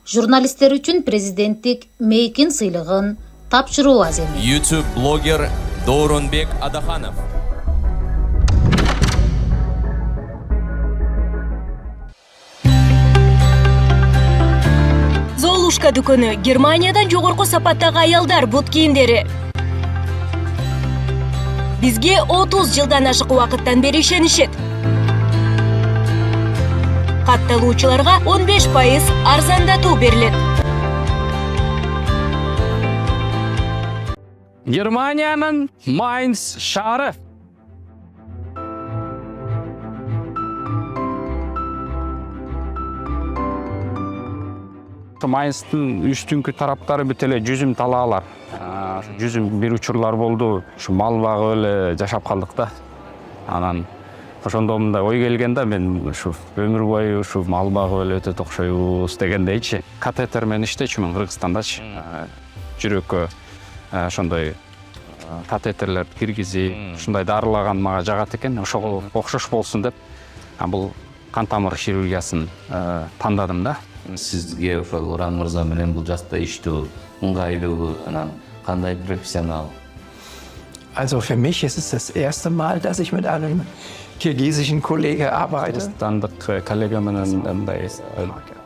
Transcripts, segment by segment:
журналисттер үчүн президенттик Мейкин сыйлыгын тапшыруу аземи. YouTube блогер Дооронбек Адаханов. Золушка дүкөнү Германиядан жогорку сапаттагы аялдар бут кийимдери. Бизге 30 жылдан ашык убакыттан бери ишенишет. Катталуучуларга 15% арзандатуу берилет. Германиянын Майнц шаары. Майнцтын үстүңкү тараптары бүт эле жүзүм талаалар. Жүзүм бир учурлар болду. Ушу мал багып эле жашап калдык да. Анан ошондо мындай ой келген да, мен ушу өмүр бою ушу мал багып эле өтө окшойбуз дегендейчи. Катетер менен иштечүмүн Кыргызстандачы. Жүрөккө ошондой катетерлер киргизип, ушундай дарылаган мага жагат экен. Ошого окшош болсун деп, бул кан тамыр хирургиясын тандадым да. Сизге ошол Уран мырза менен бул жакта иштөө ыңгайлуу, анан кандай профессионал? Also für mich ist es das erste Mal, dass ich mit einem kirgisischen Kollegen arbeite. Кыргызстандык коллега менен мындай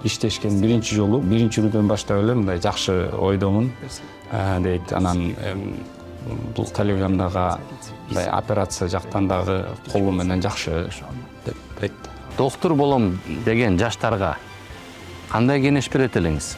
иштешкен биринчи жолу, биринчи күндөн баштап эле мындай жакшы ойдомун дейт. Анан бул коллегам дагы мындай операция жактан дагы колу менен жакшы деп дейт. Доктор болом деген жаштарга кандай кеңеш берет элеңиз?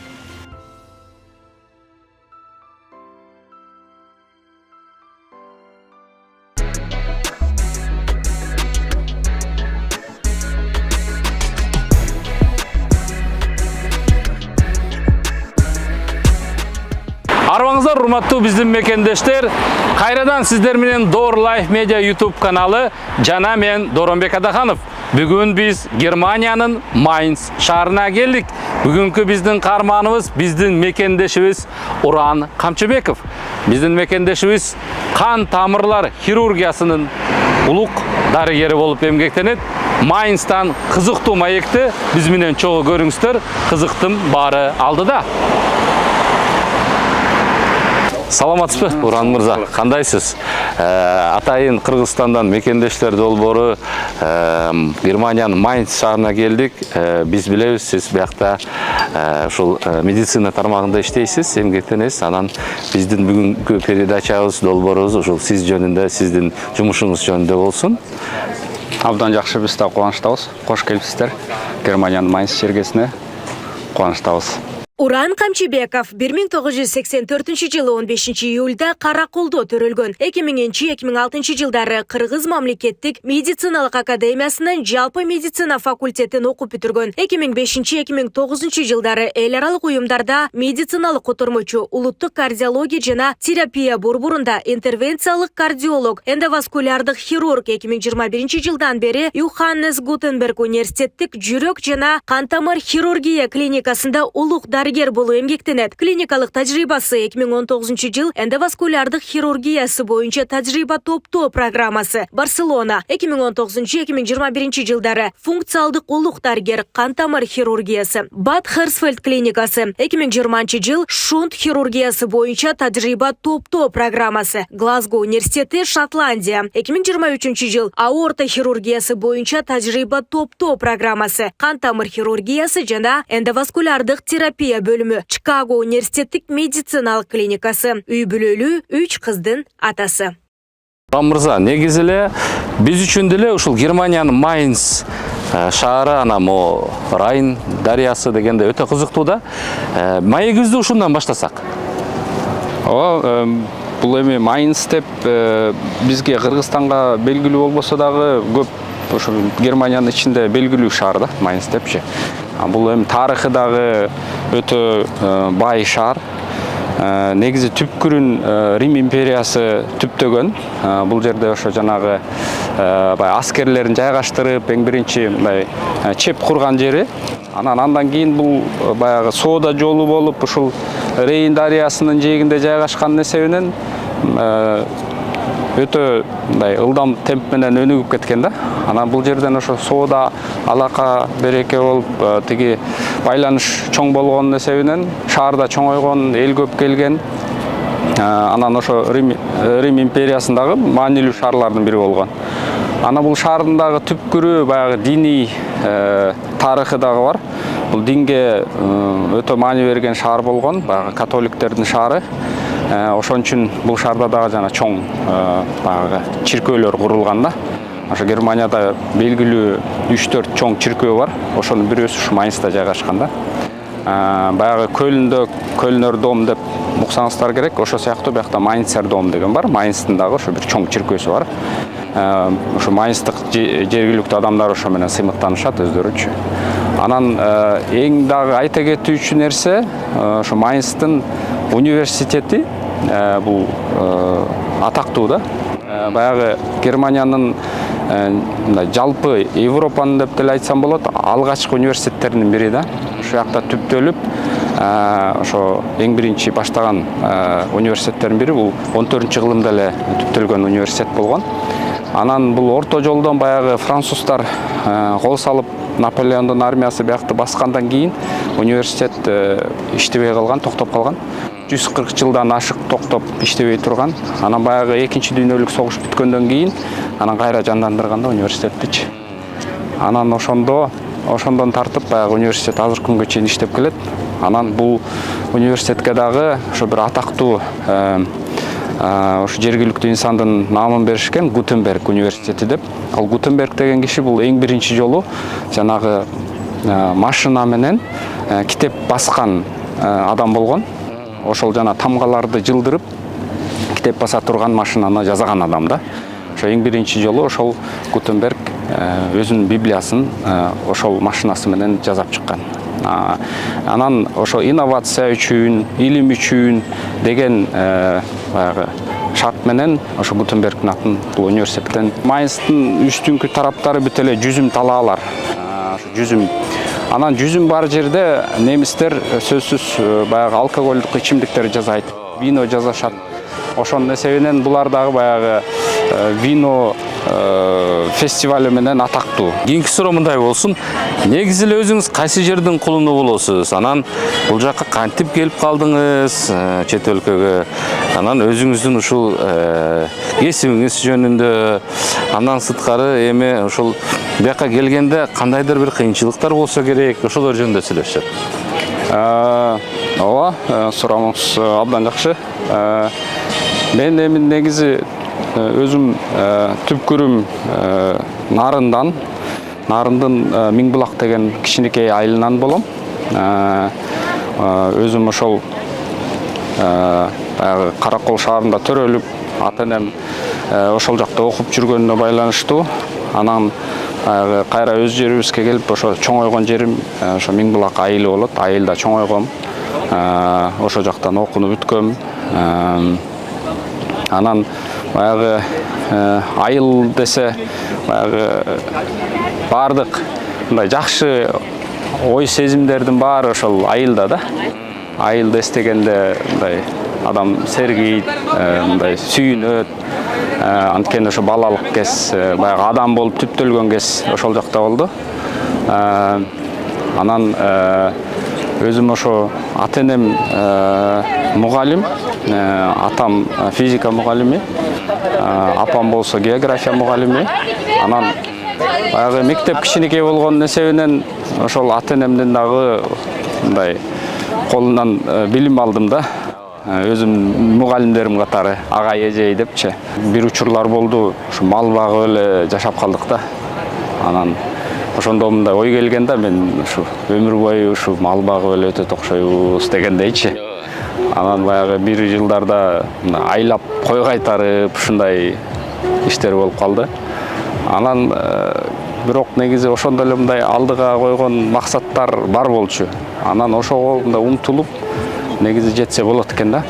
Арбаңыздар, урматтуу биздин мекендештер, кайрадан сиздер менен Door Life Media YouTube каналы жана мен Дооронбек Адаханов. Бүгүн биз Германиянын Майнц шаарына келдик. Бүгүнкү биздин каарманыбыз, биздин мекендешибиз Уран Камчыбеков. Биздин мекендешибиз кан тамырлар хирургиясынын улук дарыгери болуп эмгектенет. Майнцтан кызыктуу маекти биз менен чогуу көрүңүздөр. Кызыктын баары алдыда. Саламатсызбы, Уран мырза, кандайсыз? Атайын Кыргызстандан мекендештер долбоору Германиянын Майнц шаарына келдик. Биз билебиз, сиз биякта ушул медицина тармагында иштейсиз, эмгектенесиз. Анан биздин бүгүнкү передачабыз, долбоорубуз ушул сиз жөнүндө, сиздин жумушуңуз жөнүндө болсун. Абдан жакшы, биз да кубанычтабыз. Кош келипсиздер Германиянын Майнц шергесине. Кубанычтабыз. Уран Камчыбеков 1984 жылы 15 июльда Каракулдо төрөлгөн. 2000-2006 жылдары Кыргыз мамлекеттик медициналык академиясынын жалпы медицина факультетин окуп бүтүргөн. 2005-2009 жылдары эл аралык уюмдарда медициналык котормочу, улуттук кардиология жана терапия борборунда интервенциялык кардиолог, эндоваскулярдык хирург. 2021 жылдан бери Йоханнес Гутенберг университеттик жүрөк жана кан тамыр хирургия клиникасында улук дарыгер болуу эмгектенет. Клиникалык тажрыйбасы 2019 жыл эндоваскулярдык хирургиясы боюнча тажрыйба топтоо программасы. Барселона 2019-2021 жылдары функциялдык улук дарыгер кан тамыр хирургиясы. Бад Херсфельд клиникасы 2020 жыл шунт хирургиясы боюнча тажрыйба топтоо программасы. Глазго университети, Шотландия 2023 жыл аорта хирургиясы боюнча тажрыйба топтоо программасы. Кан тамыр хирургиясы жана эндоваскулярдык терапия бөлүмү. Чикаго университеттик медициналык клиникасы. Үй бүлөлүү 3 кыздын атасы. Уран мырза, негизи эле биз үчүн деле ушул Германиянын Майнц шаары, анан Райн дарыясы дегенде өтө кызыктуу да. Маегибизди ушундан баштасак. Бул эми Майнц деп бизге Кыргызстанга белгилүү болбосо дагы көп ошол Германиянын ичинде белгилүү шаар да, Майнц депчи. Бул эми тарыхы дагы өтө бай шаар. Негизи түпкүрүн Рим империясы түптөгөн. Бул жерде ошо жанагы бай аскерлерин жайгаштырып, эң биринчи мындай чеп курган жери. Андан кийин бул баягы соода жолу болуп, ушул Рейн дарыясынын жээгинде жайгашкан эсебинен өтө мындай ылдам темп менен өнүгүп кеткен да. Анан бул жерден ошо соода алака береке болуп, тиги байланыш чоң болгон эсебинен шаарда чоңойгон, эл көп келген. Анан ошо Рим империясындагы маанилүү шаарлардын бири болгон. Ана бул шаардын дагы түпкүрү баягы диний тарыхы дагы бар. Бул динге өтө маани берген шаар болгон, баягы католиктердин шаары. Ошон үчүн бул шаарда дагы жана чоң баягы чиркөөлөр курулган да. Ошо Германияда белгилүү 3-4 чоң чиркөө бар. Ошонун бирөөсү ушу Майнцта жайгашкан да. Баягы Көлнөр дом деп уксаңыздар керек. Ошо сыяктуу биякта Майнцер дом деген бар. Майнцтын дагы ошо бир чоң чиркөөсү бар. Ошо майнцтык жергиликтүү адамдар ошо менен сыймыктанышат өздөрүчү. Анан эң дагы айта кетүүчү нерсе ошо Майнцтын университети бул атактуу да. Баягы Германиянын жалпы Европанын деп деле айтсам болот, алгачкы университеттеринин бири да. Ошол жакта түптөлүп, ошо эң биринчи баштаган университеттердин бири бул 14-кылымда эле түптөлгөн университет болгон. Анан бул орто жолдон баягы француздар кол салып Наполеондун армиясы биякты баскандан кийин университет иштебей калган, токтоп калган. 140 жылдан ашык токтоп иштебей турган. Анан баягы 2-чи дүйнөлүк согуш бүткөндөн кийин анан кайра жандандырганда университеттичи. Анан ошондон тартып баягы университет азыркы күнгө чейин иштеп келет. Анан бул университетке дагы ошо бир атактуу ошо жергиликтүү инсандын наамын беришкен, Гутенберг университети деп. Ал Гутенберг деген киши бул эң биринчи жолу жанагы машина менен китеп баскан адам болгон. Ошол жана тамгаларды жылдырып китеп баса турган машинаны жасаган адам да. Ошо эң биринчи жолу ошол Гутенберг өзүнүн библиясын ошол машинасы менен жасап чыккан. Анан ошо инновация үчүн, илим үчүн деген баягы шарт менен ошо Гутенбергдин атын бул университеттен Майнцтын үстүңкү тараптары бүт эле жүзүм талаалар. Жүзүм. Анан жүзүм бар жерде немистер сөзсүз баягы алкоголдук ичимдиктер жасайт, вино жасашат. Ошонун эсебинен булар дагы баягы вино фестивалы менен атактуу. Кийинки суроо мындай болсун. Негизи эле өзүңүз кайсы жердин кулуну болосуз? Анан бул жакка кантип келип калдыңыз чет өлкөгө? Анан өзүңүздүн ушул кесибиңиз жөнүндө, андан сырткары эми ушул бияка келгенде кандайдыр бир кыйынчылыктар болсо керек, ошолор жөнүндө сүйлөшсөк. Ооба, сурамыңыз абдан жакшы. Мен эми негизи өзүм түпкүрүм Нарындын Миңбулак деген кичинекей айылынан болом. Өзүм ошол Каракол шаарында төрөлүп, ата-энем ошол жакта окуп жүргөнүнө байланыштуу. Анан кайра өз жерибизге келип, ошо чоңойгон жерим ошо Миңбулак айылы болот. Айылда чоңойгом. Ошол жактан окууну бүткөм. Анан баягы айыл десе баягы бардык мындай жакшы ой сезимдердин баары ошол айылда да. Айылды эстегенде мындай адам сергийт, мындай сүйүнөт. Анткени ошо балалык кез, баягы адам болуп түптөлгөн кез ошол жакта болду. Анан өзүм ошо ата-энем мугалим, атам физика мугалими, апам болсо география мугалими. Анан баягы мектеп кичинекей болгон эсебинен ошол ата-энемдин дагы мындай колунан билим алдым да. Өзүм мугалимдерим катары агай эжей депчи. Бир учурлар болду, ушу мал багып эле жашап калдык да. Анан ошондо мындай ой келген да, мен ушу өмүр бою ушу мал багып эле өтөт окшойбуз дегендейчи. Анан баягы бир жылдарда айлап кой кайтарып ушундай иштер болуп калды. Анан бирок негизи ошондо эле мындай алдыга койгон максаттар бар болчу. Анан ошого мындай умтулуп негизи жетсе болот экен да.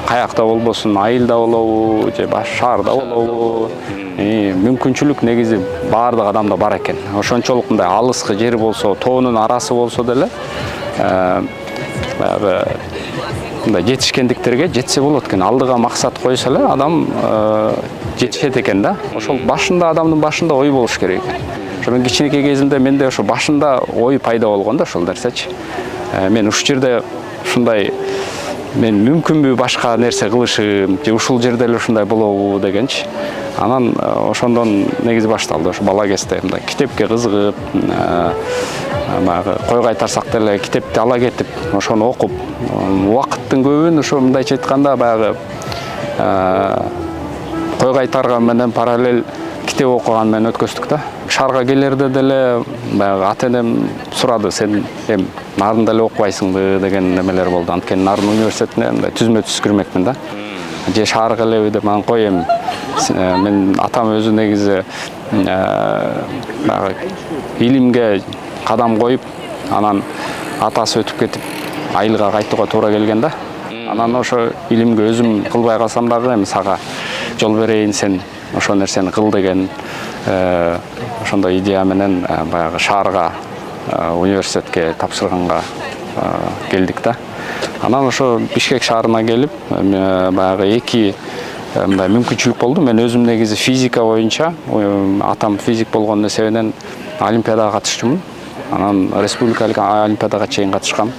Каякта болбосун, айылда болобу же баш шаарда болобу. Мүмкүнчүлүк негизи баардык адамда бар экен. Ошончолук мындай алыскы жер болсо, тоонун арасы болсо деле баягы мындай жетишкендиктерге жетсе болот экен. Алдыга максат койсо эле адам жетишет экен да. Ошол башында адамдын башында ой болуш керек экен. Ошо мен кичинекей кезимде менде ошо башында ой пайда болгон да ошол нерсечи. Мен ушул жерде ушундай мен мүмкүнбү башка нерсе кылышым же ушул жерде эле ушундай болобу дегенчи. Анан ошондон негизи башталды. Ошо бала кезде мындай китепке кызыгып, кой кайтарсак деле китепти ала кетип, ошону окуп, убакыттын көбүн ошо мындайча айтканда баягы кой кайтарган менен параллель китеп окуган менен өткөздүк да. Шаарга келерде деле баягы ата-энем сурады, сен эми нарын деле окубайсыңбы деген немелер болду. Анткени Нарын университетине мындай түзмө-түз кирмекмин да. Же шаарга элеби деп анан кой эми мен атам өзү негизи баягы илимге кадам коюп, анан атасы өтүп кетип айылга кайтууга туура келген да. Анан ошо илимге өзүм кылбай калсам дагы эми сага жол берейин, сен ошол нерсени кыл деген ошондой идея менен баягы шаарга университетке тапшырганга келдик да. Анан ошо Бишкек шаарына келип баягы эки мындай мүмкүнчүлүк болду. Мен өзүм негизи физика боюнча, атам физик болгон себебинен олимпиадага катышчумун. Анан республикалык олимпиадага чейин катышкам.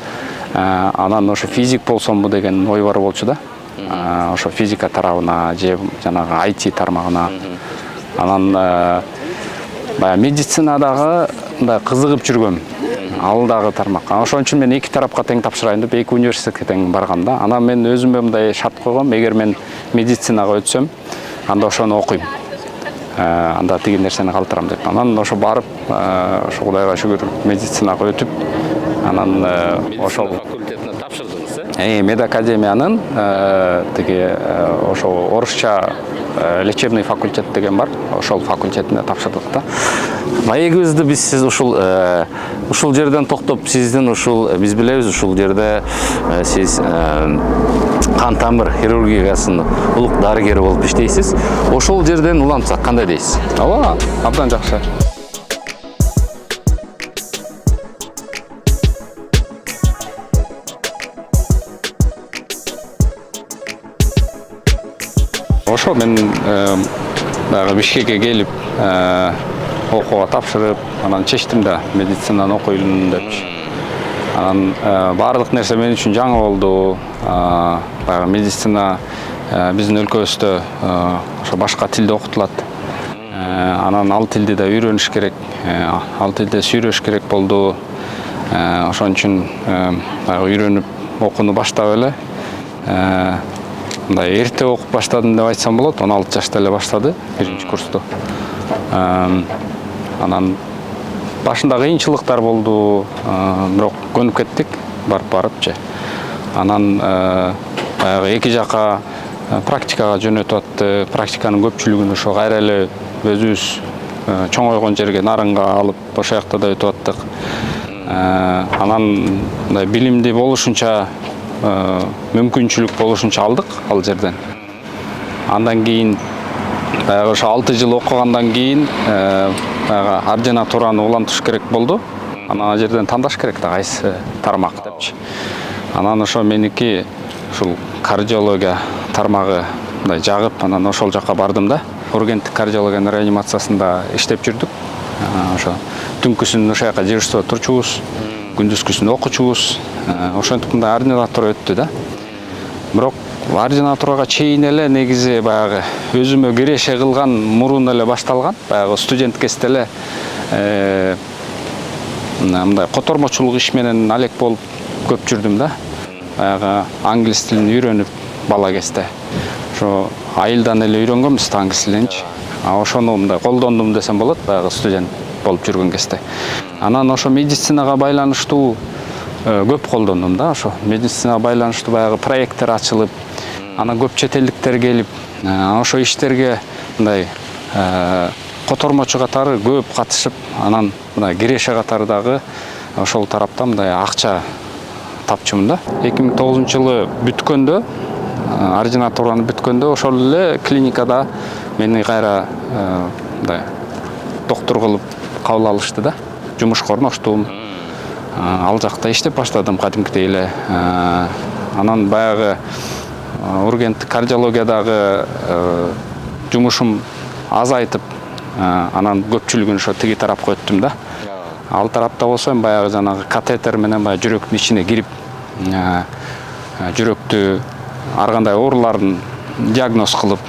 Анан ошо физик болсомбу деген ой бар болчу да. Ошо физика тарабына же жанагы IT тармагына. Анан баягы медицинадагы мындай кызыгып жүргөм. Ал дагы тармак. Ошон үчүн мен эки тарапка тең тапшырайын деп эки университетке тең баргам да. Анан мен өзүмө мындай шарт койгом, эгер мен медицинага өтсөм, анда ошону окуйм. Анда тиги нерсени калтырам деп. Анан ошо барып, ошо Кудайга шүгүр медицинага өтүп, анан ошол факультетине тапшырдыңыз, медакадемиянын тиги ошо орусча лечебный факультет деген бар. Ошол факультетине тапшырдык да. Маегибизди биз сиз ушул жерден токтоп, сиздин ушул биз билебиз ушул жерде сиз кан тамыр хирургиясынын улук дарыгери болуп иштейсиз. Ошол жерден улантсак кандай дейсиз? Ооба, абдан жакшы. Ошо мен баягы Бишкекке келип окууга тапшырып, анан чечтим да медицинаны окуйлун деп. Анан баардык нерсе мен үчүн жаңы болду. Баягы медицина биздин өлкөбүздө ошо башка тилде окутулат. Анан ал тилди да үйрөнүш керек, ал тилде сүйлөш керек болду. Ошон үчүн баягы үйрөнүп окууну баштап эле мындай эрте окуп баштадым деп айтсам болот. 16 жашта эле баштады, биринчи курсту. Анан башында кыйынчылыктар болду, бирок көнүп кеттик, барып-барыпчы. Анан баягы эки жака практикага жөнөтүп атты. Практиканын көпчүлүгүн ошо кайра эле өзүбүз чоңойгон жерге Нарынга алып, ошол жакта да өтүп аттык. Анан мындай билимди болушунча, мүмкүнчүлүк болушунча алдык ал жерден. Андан кийин баягы ошо 6 жыл окугандан кийин баягы ординатураны улантыш керек болду. Анан ал жерден тандаш керек да кайсы тармак депчи. Анан ошо меники ушул кардиология тармагы мындай жагып, анан ошол жака бардым да. Ургенттик кардиологиянын реанимациясында иштеп жүрдүк. Ошо түнкүсүн ошол жака дежурство турчубуз, күндүзгүсүн окучубуз. Ошентип мындай ординатура өттү да. Бирок ординатурага чейин эле негизи баягы өзүмө киреше кылган мурун эле башталган. Баягы студент кезде эле мындай котормочулук иш менен алек болуп көп жүрдүм да. Баягы англис тилин үйрөнүп бала кезде. Ошо айылдан эле үйрөнгөнбүз англис тилинчи. Ошону мындай колдондум десем болот, баягы студент болуп жүргөн кезде. Анан ошо медицинага байланыштуу көп колдондум да. Ошо медицинага байланыштуу баягы проекттер ачылып, анан көп чет элдиктер келип, ошо иштерге мындай котормочу катары көп катышып, анан мындай киреше катары дагы ошол тарапта мындай акча тапчумун да. 2009-жылы бүткөндө, ординатураны бүткөндө ошол эле клиникада мени кайра мындай доктор кылып кабыл алышты да. Жумушка орноштум. Ал жакта иштеп баштадым кадимкидей эле. Анан баягы ургенттик кардиологиядагы жумушум азайтып, анан көпчүлүгүн ошо тиги тарапка өттүм да. Ал тарапта болсо баягы жанагы катетер менен баягы жүрөктүн ичине кирип, жүрөктү ар кандай ооруларын диагноз кылып,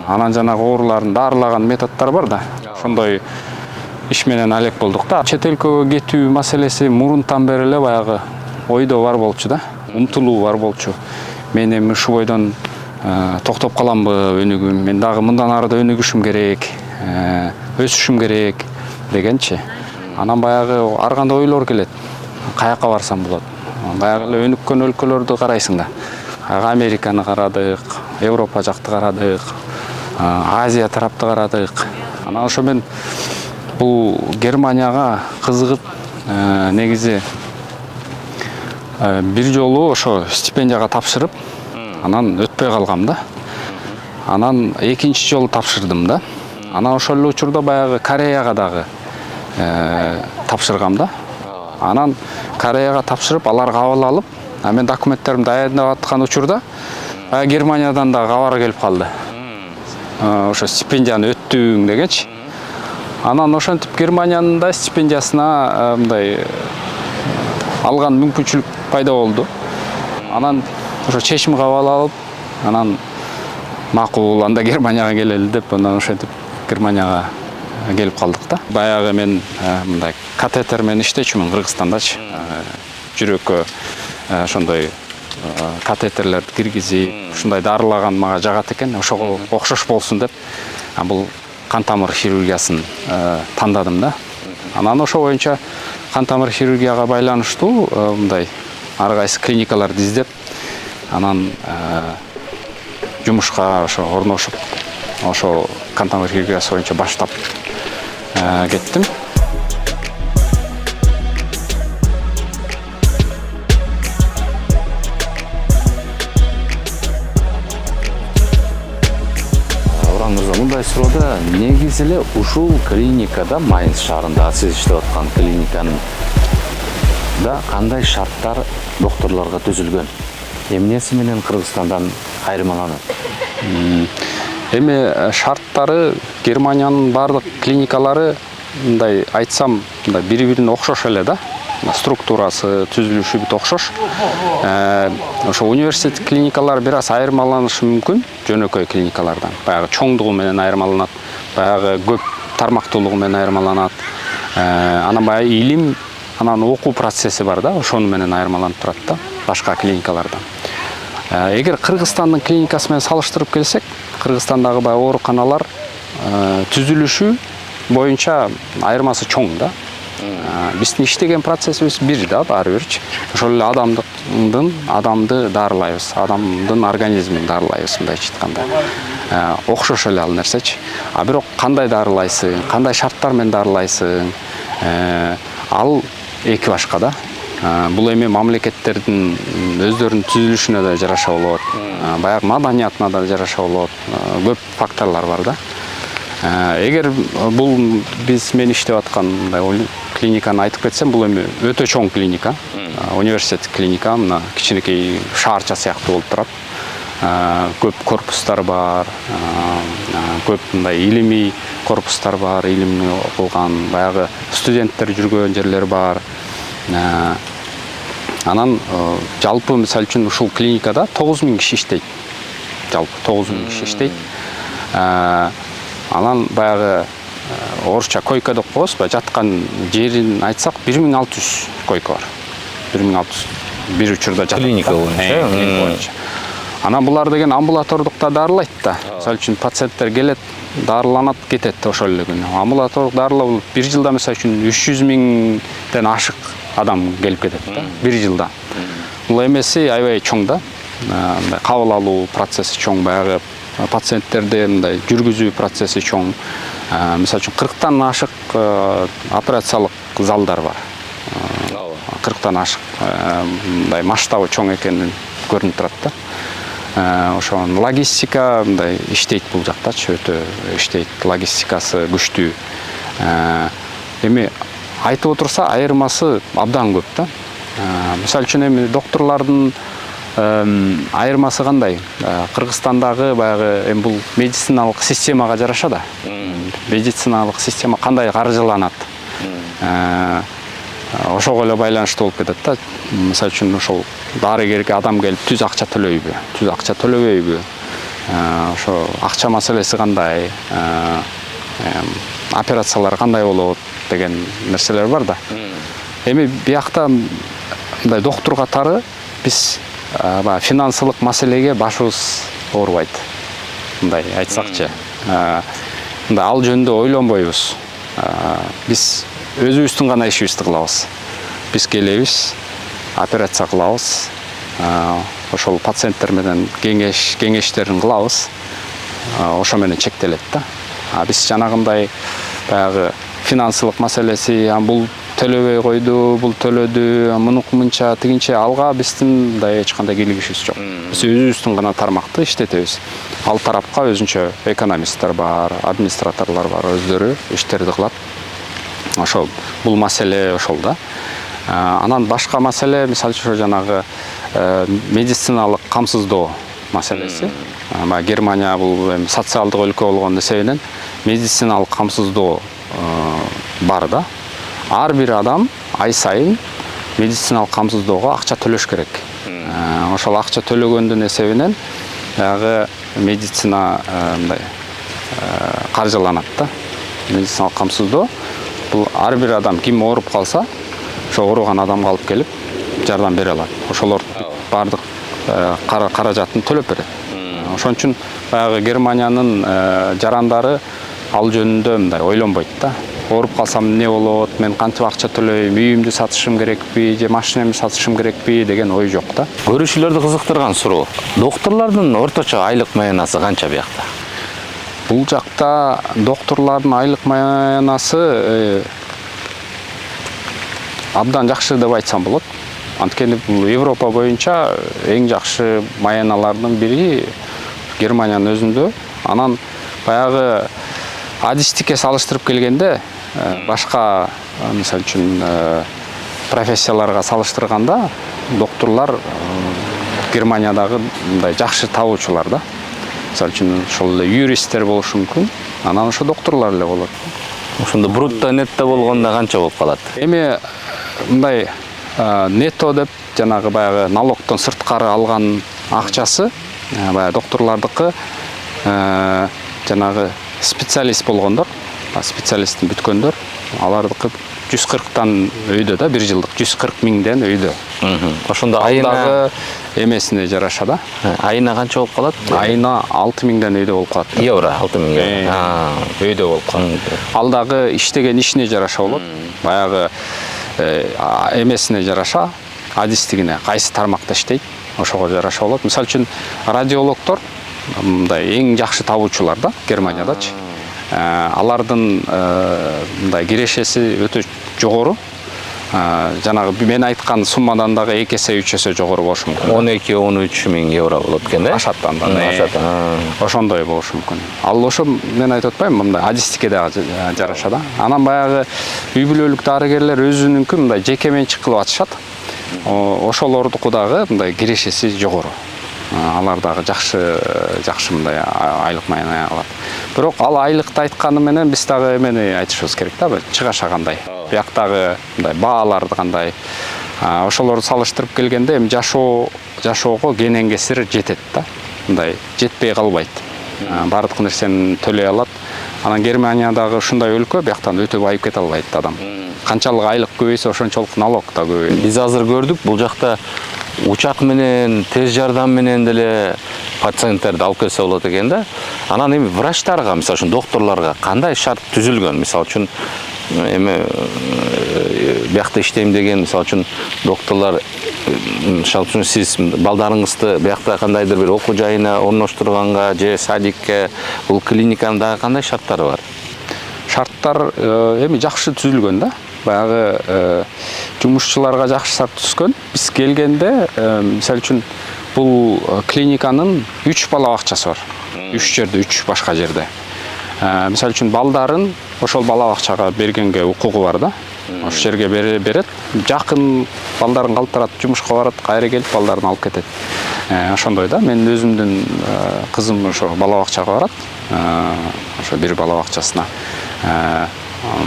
анан жанагы ооруларын дарылаган методдор бар да. Ошондой иш менен алек болдук да. Чет өлкөгө кетүү маселеси мурунтан бери эле баягы ойдо бар болчу да. Умтулуу бар болчу. Мен эми ушу бойдон токтоп каламбы өнүгүүм, мен дагы мындан ары да өнүгүшүм керек, өсүшүм керек дегенчи. Анан баягы ар кандай ойлор келет. Каяка барсам болот. Баягы эле өнүккөн өлкөлөрдү карайсың да. Американы карадык, Европа жакты карадык, Азия тарапты карадык. Анан ошо мен бул Германияга кызыгып, негизи бир жолу ошо стипендияга тапшырып, анан өтпөй калгам да. Анан экинчи жолу тапшырдым да. Анан ошол эле учурда баягы Кореяга дагы тапшыргам да. Анан Кореяга тапшырып, алар кабыл алып, мен документтеримди даярдап аткан учурда Германиядан да кабар келип калды. Ошо стипендияны өттүң дегенчи. Анан ошентип Германиянын да стипендиясына мындай алган мүмкүнчүлүк пайда болду. Анан ошо чечим кабыл алып, анан макул анда Германияга келели деп, анан ошентип Германияга келип калдык да. Баягы мен мындай катетер менен иштечүмүн Кыргызстандачы. Жүрөккө ошондой катетерлерди киргизип, ушундай дарылаган мага жагат экен, ошого окшош болсун деп, бул кан тамыр хирургиясын тандадым да. Анан ошо боюнча кан тамыр хирургияга байланыштуу мындай ар кайсы клиникаларды издеп, анан жумушка ошо орношуп, ошо кан тамыр хирургиясы боюнча баштап кеттим. Мындай суроода негизи эле ушул клиникада, Майнц шаарында сиз иштеп аткан клиниканын да кандай шарттар докторлорго түзүлгөн? Эмнеси менен Кыргызстандан айырмаланат? Эми шарттары Германиянын бардык клиникалары, мындай айтсам, мындай бири-бирине окшош эле да. Структурасы, түзүлүшү бүт окшош. Ошо университет клиникалар бир аз айырмаланышы мүмкүн жөнөкөй клиникалардан. Баягы чоңдугу менен айырмаланат, баягы көп тармактуулугу менен айырмаланат. Анан баягы илим, анан окуу процесси бар да, ошону менен айырмаланып турат да, башка клиникалардан. Эгер Кыргызстандын клиникасы менен салыштырып келсек, Кыргызстандагы баягы ооруканалар түзүлүшү боюнча айырмасы чоң да. Биздин иштеген процессибиз бир да, баары бирчи. Ошол эле адамды дарылайбыз, адамдын организмин дарылайбыз, мындайча айтканда. Окшош эле ал нерсечи. Бирок кандай дарылайсың, кандай шарттар менен дарылайсың, ал эки башка да. Бул эми мамлекеттердин өздөрүнүн түзүлүшүнө да жараша болот, баягы маданиятына да жараша болот, көп факторлор бар да. Эгер бул мен иштеп аткан клиниканы айтып кетсем, бул эми өтө чоң клиника, университет клиника, мына кичинекей шаарча сыяктуу болуп турат. Көп корпустар бар, көп мындай илимий корпустар бар, илимни окуган, баягы студенттер жүргөн жерлер бар. Анан жалпы мисалы үчүн ушул клиникада 9000 киши иштейт. Жалпы 9000 киши иштейт. Анан баягы орусча койка деп коебуз, жаткан жерин айтсак 1600 койка бар. 1600 бир учурда жатат. Клиника боюнча. Анан булар деген амбулатордукта дарылайт да. Мисалы үчүн пациенттер келет, дарыланат, кетет ошол эле күнү. Амбулатордук дарылоо бир жылда мисалы үчүн 300 миңден ашык адам келип кетет да, бир жылда. Бул эмеси аябай чоң да. Мындай кабыл алуу процесси чоң, баягы пациенттерди мындай жүргүзүү процесси чоң. Мисалы үчүн 40тан ашык операциялык залдар бар. 40тан ашык, мындай масштабы чоң экени көрүнүп турат да. Ошон логистика мындай иштейт бул жактачы, өтө иштейт, логистикасы күчтүү. Эми айтып отурса айырмасы абдан көп да. Мисалы үчүн эми докторлордун айырмасы кандай? Кыргызстандагы баягы эми бул медициналык системага жараша да. Медициналык система кандай каржыланат? Ошого эле байланыштуу болуп кетет да. Мисалы үчүн ошол дарыгерге адам келип түз акча төлөйбү, түз акча төлөбөйбү? Ошо акча маселеси кандай? Операциялар кандай болот деген нерселер бар да. Эми биякта мындай доктур катары биз финансылык маселеге башыбыз оорубайт. Мындай айтсакчы. Мындай ал жөнүндө ойлонбойбуз. Биз өзүбүздүн гана ишибизди кылабыз. Биз келебиз, операция кылабыз. Ошол пациенттер менен кеңештерин кылабыз. Ошо менен чектелет да. Биз жанагындай баягы финансылык маселеси, бул төлөбөй койду, бул төлөдү, мунук мынча, тигинче алга биздин мындай эч кандай кийлигишибиз жок. Биз өзүбүздүн гана тармакты иштетебиз. Ал тарапка өзүнчө экономисттер бар, администраторлор бар, өздөрү иштерди кылат. Ошол бул маселе ошол да. Анан башка маселе, мисалы үчүн жанагы медициналык камсыздоо маселеси. Германия бул социалдык өлкө болгон эсебинен медициналык камсыздоо бар да. Ар бир адам ай сайын медициналык камсыздоого акча төлөш керек. Ошол акча төлөгөндүн эсебинен баягы медицина мындай каржыланат да. Медициналык камсыздоо бул ар бир адам ким ооруп калса, ошо ооруган адамга алып келип жардам бере алат. Ошолор бардык каражатын төлөп берет. Ошон үчүн баягы Германиянын жарандары ал жөнүндө мындай ойлонбойт да. Ооруп калсам эмне болот, мен кантип акча төлөйм, үйүмдү сатышым керекпи, же машинамды сатышым керекпи деген ой жок да. Көрүүчүлөрдү кызыктырган суроо. Доктурлардын орточо айлык маянасы канча биякта? Бул жакта доктурлардын айлык маянасы абдан жакшы деп айтсам болот. Анткени бул Европа боюнча эң жакшы маяналардын бири Германиянын өзүндө. Анан баягы адистикке салыштырып келгенде башка мисалы үчүн профессияларга салыштырганда доктурлар Германиядагы мындай жакшы табуучулар да. Мисалы үчүн ошол эле юристтер болушу мүмкүн. Анан ошо доктурлар эле болот. Ошондо брутто нетто болгондо канча болуп калат? Эми мындай нетто деп жанагы баягы налогтон сырткары алган акчасы баягы доктурлардыкы жанагы специалист болгондор, специалисттин бүткөндөр, алардыкы 140тан өйдө да, 1 жылдык 140 миңден өйдө. Ошондо айына эмесине жараша да. Айына канча болуп калат? Айына 6 миңден өйдө болуп калат. Евро 6 миң. Өйдө болуп калат. Ал дагы иштеген ишине жараша болот. Баягы эмесине жараша, адистигине кайсы тармакта иштейт, ошого жараша болот. Мисалы үчүн радиологдор мындай эң жакшы табуучулар да Германиядачы. Алардын мындай кирешеси өтө жогору. Жанагы мен айткан суммадан дагы 2 эсе 3 эсе жогору болушу мүмкүн. 12-13 миң евро болот экен, э? Ашаттан да. Ошондой болушу мүмкүн. Ал ошо мен айтып атпайм, мындай адистикке дагы жараша да. Анан баягы үй бүлөлүк дарыгерлер өзүнүнкү мындай жеке менчик кылып атышат. Ошолордуку дагы мындай кирешеси жогору. Алар дагы жакшы мындай айлык маяна алат. Бирок ал айлыкты айтканы менен биз дагы эмени айтышыбыз керек да, чыгаша кандай. Бияктагы мындай бааларды кандай. Ошолорду салыштырып келгенде эми жашоого кенен кесир жетет да. Мындай жетпей калбайт. Бардык нерсени төлөй алат. Анан Германиядагы ушундай өлкө, бияктан өтө байып кете албайт адам. Канчалык айлык көбөйсө ошончолук налог да көбөйөт. Биз азыр көрдүк, бул жакта учак менен, тез жардам менен деле пациенттерди алып келсе болот экен да. Анан эми врачтарга, мисалы үчүн доктурларга кандай шарт түзүлгөн? Мисалы үчүн эми биякта иштейм деген, мисалы үчүн докторлор, мисалы үчүн сиз балдарыңызды биякта кандайдыр бир окуу жайына орноштурганга же садикке, бул клиниканын дагы кандай шарттары бар? Шарттар эми жакшы түзүлгөн да. Баягы жумушчуларга жакшы шарт түзгөн. Биз келгенде, мисалы үчүн бул клиниканын 3 бала бакчасы бар. 3 жерде, 3 башка жерде. Мисалы үчүн балдарын ошол бала бакчага бергенге укугу бар да. Ошол жерге берет. Жакын балдарын калтырат, жумушка барат, кайра келип балдарын алып кетет. Ошондой да. Мен өзүмдүн кызым ошо бала бакчага барат. Ошо бир бала бакчасына.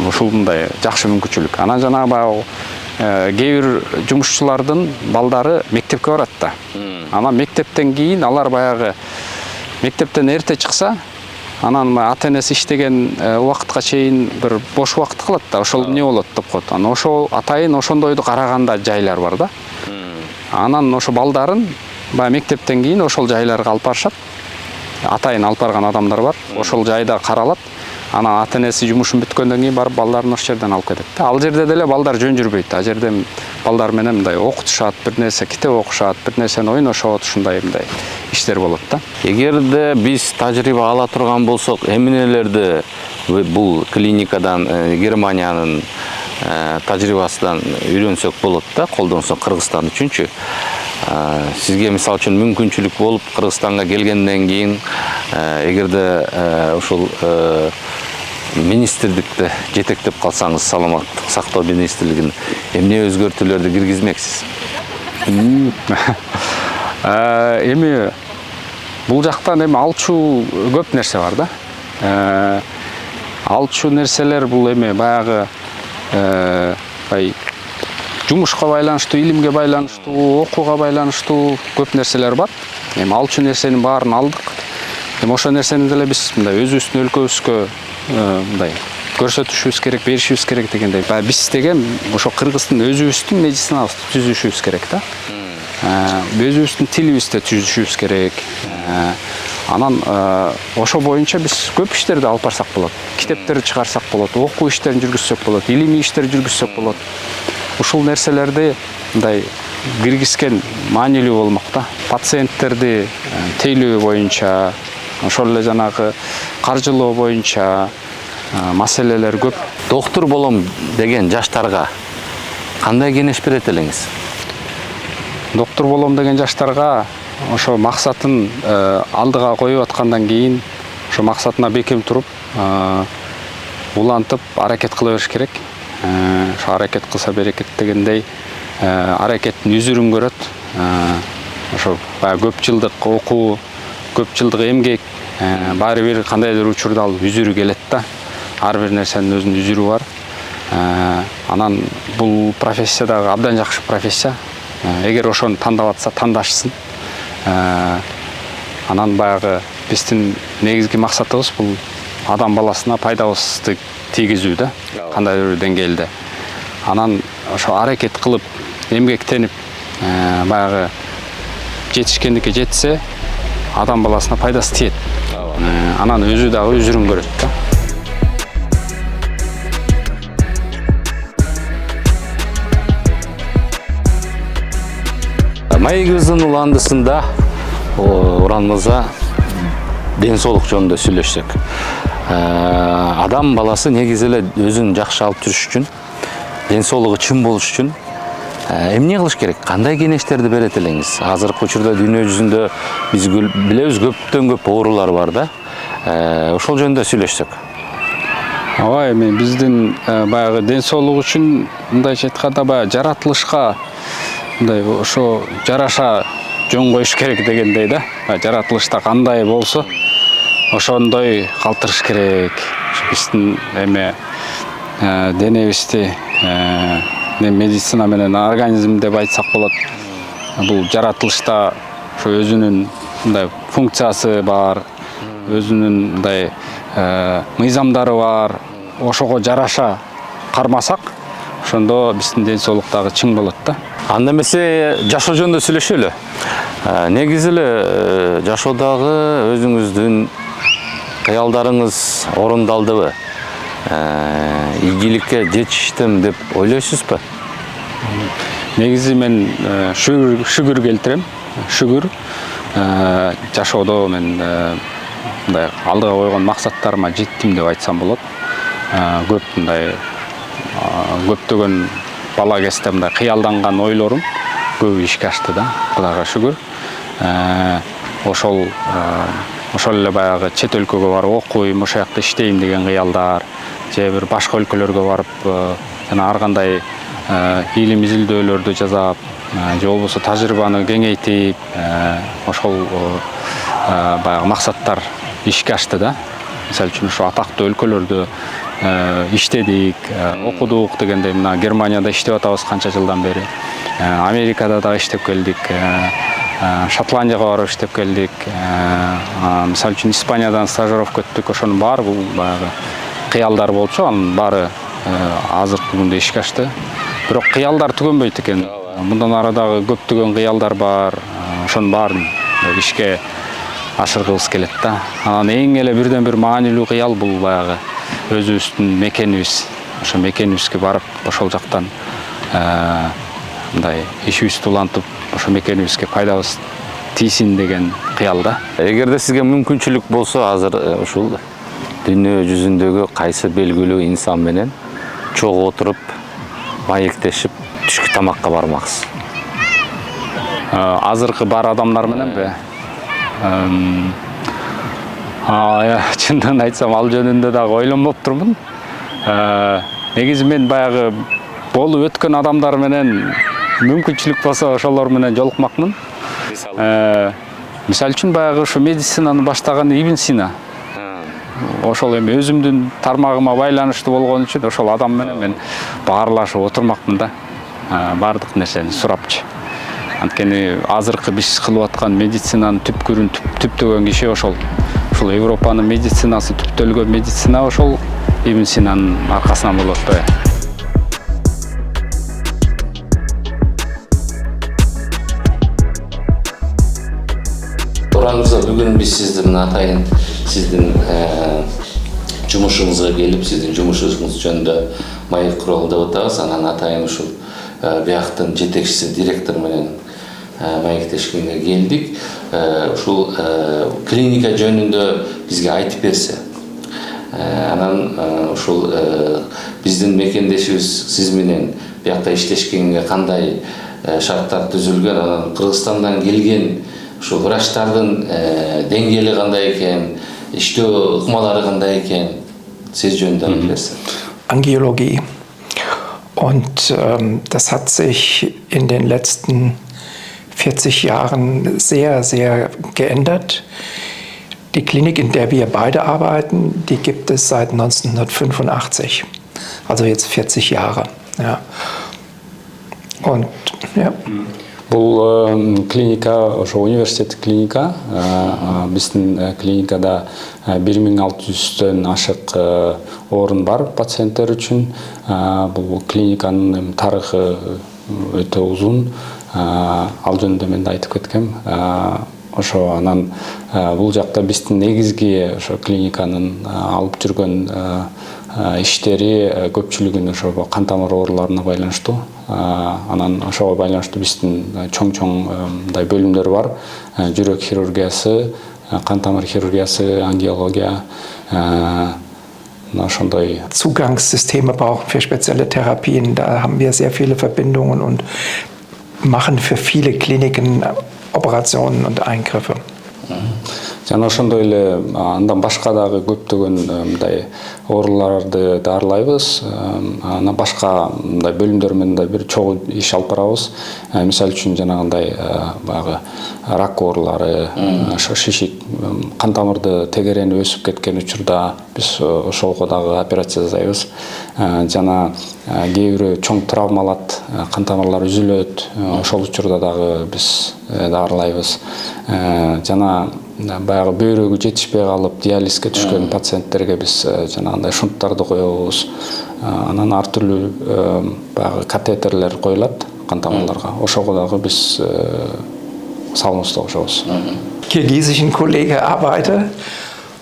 Ушундай жакшы мүмкүнчүлүк. Анан жанагы баягы кээ бир жумушчулардын балдары мектепке барат да. Анан мектептен кийин алар баягы мектептен эрте чыкса, анан ата-энеси иштеген убакытка чейин бир бош убакыт калат да. Ошол эмне болот деп коет. Анан ошол атайын ошондойду караганда жайлар бар да. Анан ошо балдарын баягы мектептен кийин ошол жайларга алып барышат. Атайын алып барган адамдар бар. Ошол жайда каралат. Анан ата-энеси жумушун бүткөндөн кийин барып балдарын ошол жерден алып кетет. Ал жерде деле балдар жөн жүрбөйт. Ал жерде балдар менен мындай окутушат, бир нерсе китеп окушат, бир нерсени ойношот, ушундай мындай иштер болот да. Эгерде биз тажрыйба ала турган болсок, эмнелерди бул клиникадан Германиянын тажрыйбасынан үйрөнсөк болот да, колдонсок Кыргызстан үчүнчү. Сизге мисалы үчүн мүмкүнчүлүк болуп Кыргызстанга келгенден кийин эгерде ушул министрликте жетектеп калсаңыз, саламаттык сактоо министрлигин эмне өзгөртүүлөрдү киргизмексиз? Эми бул жактан эми алчу көп нерсе бар да. Алчу нерселер бул эми баягы жумушка байланыштуу, илимге байланыштуу, окууга байланыштуу көп нерселер бар. Эми алчу нерсенин баарын алдык. Эми ошол нерсени деле биз мындай өзүбүздүн өлкөбүзгө мындай көрсөтүшүбүз керек, беришибиз керек дегендей. Биз деген ошо Кыргыздын өзүбүздүн медицинабызды түзүшүбүз керек да. Өзүбүздүн тилибизди түзүшүбүз керек. Анан ошо боюнча биз көп иштерди алып барсак болот. Китептерди чыгарсак болот, окуу иштерин жүргүзсөк болот, илимий иштерди жүргүзсөк болот. Ушул нерселерди мындай киргизген маанилүү болмок да. Пациенттерди тейлөө боюнча, ошол эле жанагы каржылоо боюнча маселелер көп. Доктор болом деген жаштарга кандай кеңеш берет элеңиз? Доктор болом деген жаштарга ошо максатын алдыга коюп аткандан кийин ошо максатына бекем туруп, улантып аракет кыла бериш керек. Ошо аракет кылса берекет дегендей, аракеттин үзүрүн көрөт. Ошо баягы көп жылдык окуу, көп жылдык эмгек, баары бир кандайдыр учурда ал үзүрү келет да. Ар бир нерсенин өзүнүн үзүрү бар. Анан бул профессия дагы абдан жакшы профессия. Эгер ошону тандап атса, тандашсын. Анан баягы биздин негизги максатыбыз бул адам баласына пайдабызды тийгизүү да, кандайдыр бир деңгээлде. Анан ошо аракет кылып, эмгектенип, баягы жетишкендикке жетсе, адам баласына пайдасы тиет. Анан өзү дагы үзүрүн көрөт да. Маегибиздин уландысында ураныбызда ден соолук жөнүндө сүйлөшсөк. Адам баласы негизи эле өзүн жакшы алып жүрүш үчүн, ден соолугу чын болуш үчүн эмне кылыш керек? Кандай кеңештерди берет элеңиз? Азыркы учурда дүйнө жүзүндө биз билебиз көптөн көп оорулар бар да. Ошол жөнүндө сүйлөшсөк. Ооба, эми биздин баягы ден соолук үчүн мындайча айтканда баягы жаратылышка мындай ошо жараша жөн коюш керек дегендей да. Жаратылышта кандай болсо ошондой калтырыш керек. Биздин эме денебизди медицина менен организм деп айтсак болот. Бул жаратылышта ошо өзүнүн мындай функциясы бар, өзүнүн мындай мыйзамдары бар. Ошого жараша кармасак, ошондо биздин ден соолук дагы чың болот да. Анда эмесе жашоо жөнүндө сүйлөшөлү. Негизи эле жашоодагы өзүңүздүн кыялдарыңыз орундалдыбы? Ийгиликке жетиштим деп ойлойсузбу? Негизи мен шүгүр келтирем. Шүгүр жашоодо мен мындай алдыга койгон максаттарыма жеттим деп айтсам болот. Көп мындай көптөгөн бала кезде мындай кыялданган ойлорум көбү ишке ашты да. Кудайга шүгүр. Ошол эле баягы чет өлкөгө барып окуйм, ошол жакта иштейм деген кыялдар, же бир башка өлкөлөргө барып жана ар кандай илим изилдөөлөрдү жасап, же болбосо тажрыйбаны кеңейтип, ошол баягы максаттар ишке ашты да. Мисалы үчүн ошо атактуу өлкөлөрдө иштедик, окудук дегенде мына Германияда иштеп атабыз канча жылдан бери. Америкада да иштеп келдик. Шотландияга барып иштеп келдик. Мисалы үчүн Испаниядан стажировка өттүк. Ошонун баары бул баягы кыялдар болчу, анын баары азыркы күндө ишке ашты. Бирок кыялдар түгөнбөйт экен. Мындан ары дагы көптөгөн кыялдар бар. Ошонун баарын ишке ашыргыбыз келет да. Анан эң эле бирден бир маанилүү кыял бул баягы өзүбүздүн мекенибиз. Ошо мекенибизге барып, ошол жактан мындай ишибизди улантып, ошо мекенибизге пайдабыз тийсин деген кыял да. Эгерде сизге мүмкүнчүлүк болсо, азыр ушул дүйнө жүзүндөгү кайсы белгилүү инсан менен чогуу отуруп, маектешип, түшкү тамакка бармаксыз? Азыркы бар адамдар мененби? Чындыгын айтсам, ал жөнүндө дагы ойлонмоптурмун. Негизи мен баягы болуп өткөн адамдар менен мүмкүнчүлүк болсо ошолор менен жолукмакмын. Мисалы үчүн баягы ушу медицинаны баштаган Ибн Сина. Ошол эми өзүмдүн тармагыма байланыштуу болгон үчүн ошол адам менен мен баарлашып отурмакмын да. Бардык нерсени сурапчы. Анткени азыркы биз кылып аткан медицинанын түпкүрүн түптөгөн киши ошол Европанын медицинасы, түптөлгөн медицина ошол Ибн Синанын аркасынан болуп атпайбы? Туураңызда бүгүн биз сиздин атайын сиздин жумушуңузга келип, сиздин жумушуңуз жөнүндө маек куралы деп атабыз. Анан атайын ушул бияктын жетекчиси, директор менен маектешкенге келдик. Ушул клиника жөнүндө бизге айтып берсе. Анан ушул биздин мекендешибиз сиз менен биякка иштешкенге кандай шарттар түзүлгөн, анан Кыргызстандан келген ушул врачтардын деңгээли кандай экен, иштөө ыкмалары кандай экен, сиз жөнүндө айтып берсе. Angiologie. Und das hat sich in den letzten 40 Jahren sehr, sehr geändert. Die Klinik, in der wir beide arbeiten, die gibt es seit 1985. Also jetzt 40 Jahre. Ja. Und ja. Бул клиника, ошо университет клиника. Биздин клиникада 1600-төн ашык орун бар пациенттер үчүн. Бул клиниканын тарыхы өтө узун. Ал жөнүндө мен да айтып кеткем. Ошо анан бул жакта биздин негизги ошо клиниканын алып жүргөн иштери көпчүлүгүн ошо кан тамыр ооруларына байланыштуу. Анан ошого байланыштуу биздин чоң-чоң мындай бөлүмдөр бар. Жүрөк хирургиясы, кан тамыр хирургиясы, ангиология, ошондой. Zugangssysteme brauchen für spezielle Therapien. Da haben wir sehr viele Verbindungen und machen für viele Kliniken Operationen und Eingriffe. Жана ошондой эле андан башка дагы көптөгөн мындай ооруларды даарылайбыз. Анан башка мындай бөлүмдөр менен да бир чогуу иш алып барабыз. Мисалы үчүн жанагындай баягы рак оорулары, шишик, кан тамырды тегерени өсүп кеткен учурда биз ошого дагы операция жасайбыз. Жана кээ бирөө чоң травмалат, кан тамырлар үзүлөт. Ошол учурда дагы биз даарылайбыз. Жана баягы бөйрөгү жетишпей калып диализге түшкөн пациенттерге биз жанагындай шунттарды коебуз. Анан ар түрлүү баягы катетерлер коюлат кан тамырларга. Ошого дагы биз салыныбызды кошобуз. Kirgisischen Kollege arbeite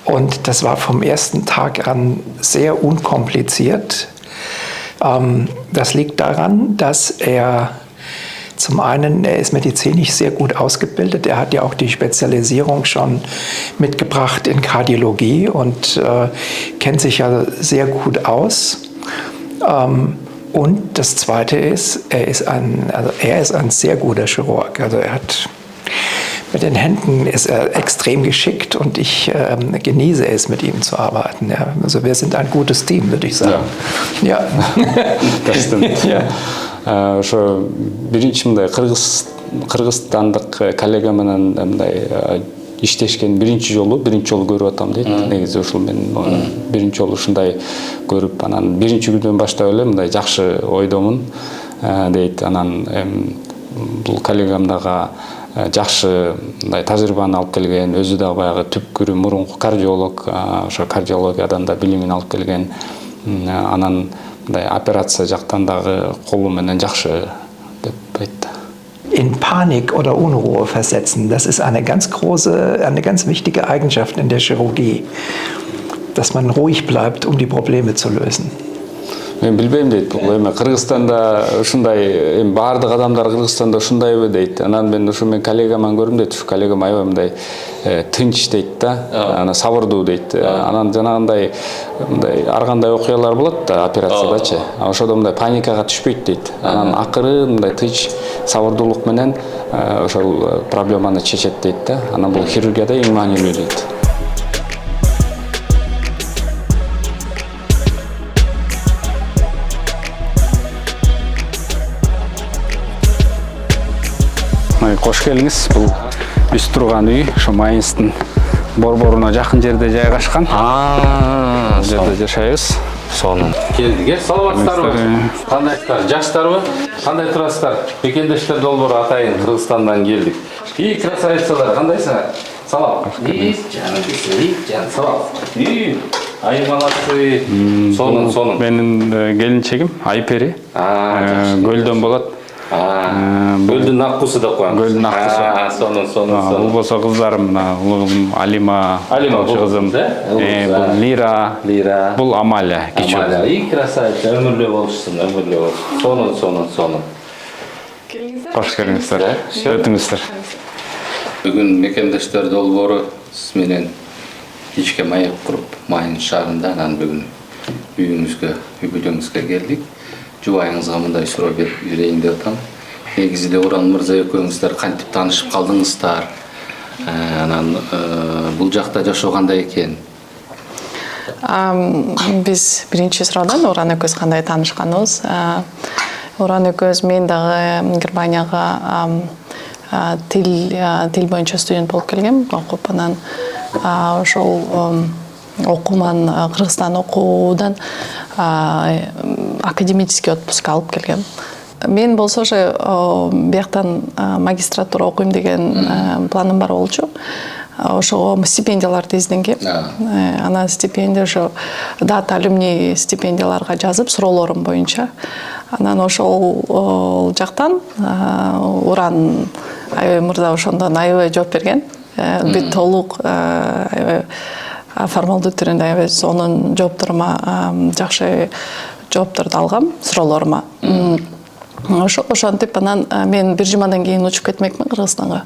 und das war vom ersten Tag an sehr unkompliziert. Das liegt daran, dass er zum einen, er ist medizinisch sehr gut ausgebildet. Er hat ja auch die Spezialisierung schon mitgebracht in Kardiologie und kennt sich ja sehr gut aus. Und das Zweite ist, er ist ein sehr guter Chirurg. Also er hat Mit den Händen ist er extrem geschickt und ich genieße es, mit ihm zu arbeiten. Ja. Also wir sind ein gutes Team, würde ich sagen. Ja. Das stimmt. Ja. Ошо биринчи мындай кыргызстандык коллега менен мындай иштешкен биринчи жолу көрүп атам дейт. Негизи ушул мен биринчи жолу ушундай көрүп, анан биринчи күндөн баштап эле мындай жакшы ойдомун дейт. Анан бул коллегам дагы жакшы мындай тажрыйбаны алып келген, өзү дагы баягы түпкүрү мурунку кардиолог, ошо кардиологиядан да билимин алып келген. Анан мындай операция жактан дагы колу менен жакшы деп айтты. In Panik oder Unruhe versetzen, das ist eine ganz wichtige Eigenschaft in der Chirurgie, dass man ruhig bleibt, um die Probleme zu lösen. Мен билбейм дейт, бул эми Кыргызстанда ушундай, эми баардык адамдар Кыргызстанда ушундайбы дейт. Анан мен ушу мен коллегаман көрдүм дейт, ушу коллегам аябай мындай тынч дейт да, ана сабырдуу дейт. Анан жанагындай мындай ар кандай окуялар болот да операциядачы. Ошодо мындай паникага түшпөйт дейт. Анан акыры мындай тынч сабырдуулук менен ошол проблеманы чечет дейт да. Анан бул хирургияда эң маанилүү дейт. Кош келиңиз. Бул үз турган үй, ошо Майнстын борборуна жакын жерде жайгашкан. Бул жерде жашайбыз. Сонун. Келдик. Саламатсыздарбы? Кандайсыздар? Жакшысыздарбы? Кандай турасыздар? Мекендештер долбоору атайын Кыргызстандан келдик. Красавицалар, кандайсыңар? Салам. Жан, салам. Ай молодцы. Сонун. Менин келинчегим Айпери. Көлдөн болот. Гөлдүн аккусу деп коем. Гөлдүн аккусу. Сонун. Бул болсо кыздарым, улугум Алима, кызым. Бул Лира. Бул Амалия. Амалия. Красавица. Өмүрлүү болушсун, өмүрлүү болуш. Сонун. Кош келиңиздер. Өтүңүздөр. Бүгүн мекендештер долбоору сиз менен ичке маек куруп Майын шаарында, анан бүгүн үй бүлөңүзгө келдик. Жубайыңызга мындай суроо берип жүрейин деп атам. Негизинде Уран мырза экөөңүздөр кантип таанышып калдыңыздар? Анан бул жакта жашоо кандай экен? Биз биринчи суроодан Уран экөөбүз кандай таанышканыбыз. Уран экөөбүз мен дагы Германияга тил боюнча студент болуп келгем, окуп анан ошол окууман Кыргызстан окуудан академический отпуск алып келгем. Мен болсо ошо бияктан магистратура окуйм деген планым бар болчу. Ошого стипендияларды изденгем. Анан стипендия ошо дата алюмни стипендияларга жазып суроолорум боюнча. Анан ошол жактан Уран аябай мырза ошондон аябай жооп берген. Бүт толук формалдуу түрүндө аябай сонун жоопторума жакшы жоопторду алгам суроолорума. Ошентип анан мен бир жумадан кийин учуп кетмекмин Кыргызстанга.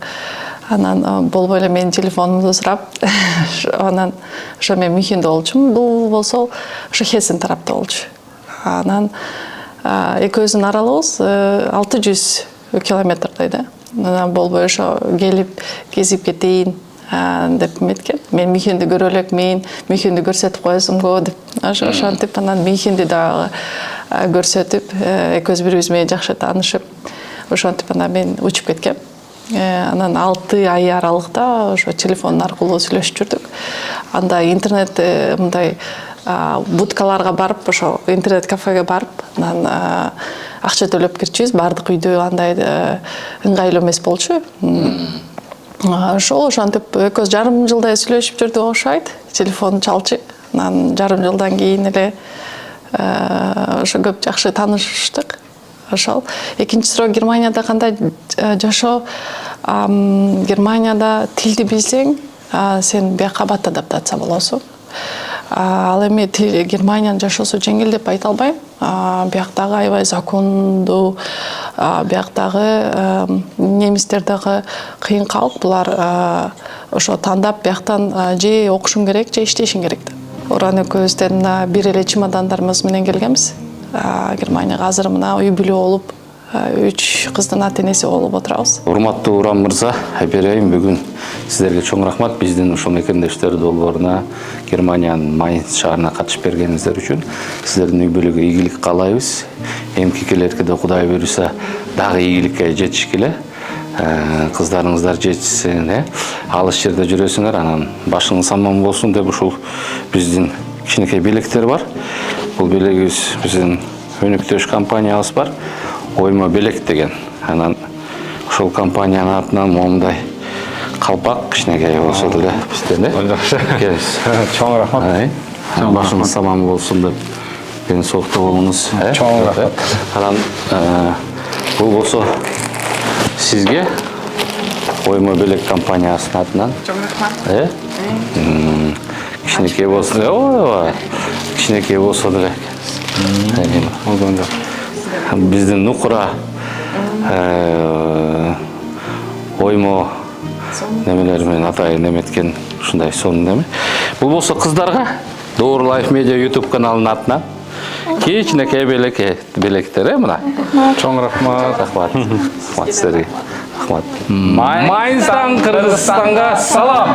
Анан болбой эле менин телефонумду сурап, анан ошо мен Мюнхенде болчумун. Бул болсо ошо Хессен тарапта болчу. Анан экөөбүздүн аралыгыбыз 600 километрдей да. Анан болбой ошо келип кезип кетейин деп меткен. Мен Мюнхенди көрө элекмин, Мюнхенди көрсөтүп коесуңго деп. Ошентип анан Мюнхенди дагы көрсөтүп, экөөбүз бири-бирибиз менен жакшы таанышып, ошентип анан мен учуп кеткем. Анан 6 ай аралыкта ошо телефон аркылуу сүйлөшүп жүрдүк. Анда интернет мындай будкаларга барып, ошо интернет кафеге барып, анан акча төлөп кирчүбүз. Бардык үйдө андай ыңгайлуу эмес болчу. Ошентип экөөбүз жарым жылдай сүйлөшүп жүрдүк окшойт. Телефон чалчы. Анан жарым жылдан кийин эле ошо көп жакшы таанышыштык. Ошол. Экинчи суроо Германияда кандай жашоо? Германияда тилди билсең, сен бияка бат адаптация болосуң. Ал эми Германиянын жашоосу жеңил деп айта албайм. Бияктагы аябай закондуу, бияктагы немистер дагы кыйын калк. Булар ошо тандап бияктан же окушуң керек, же иштешиң керек. Уран экөөбүздөн бир эле чемодандарыбыз менен келгенбиз. Германияга азыр мына үй бүлө болуп 3 қыздың ата-енесі болып отырабыз. Урматтуу Урам мырза, айберейин бүгүн сиздерге чоң рахмат биздин ушул мекендештер долборуна Германиянын Майнц шаарына катышып бергениңиздер үчүн. Сиздердин үй бүлөгү ийгилик каалайбыз. Эмки келерке да Кудай буйруса дагы ийгиликке жетишкиле. Кыздарыңыздар жетишсин, алыс жерде жүрөсүңөр, анан башыңыз аман болсун деп ушул биздин кичинекей белектер бар. Бул белегибиз биздин өнүктүрүш компаниябыз бар. Ойма белек деген. Анан ушул компаниянын атынан момундай калпак кичинекей болсо деле бизден Чоң рахмат. башыңыз аман болсун деп ден соолукта болуңуз. Чоң рахмат. Анан бул болсо сизге ойма белек компаниясынын атынан. Чоң рахмат. Кичинекей болсо деле, кичинекей болсо деле. Биздин нукура оймо немелер менен атайын эметкен ушундай сонун неме. Бул болсо кыздарга Doğru Life Media YouTube каналынын атынан кичинекей белектер, мына. Чоң рахмат. Рахмат. Рахмат сиздерге. Рахмат. Майнцтан Кыргызстанга салам.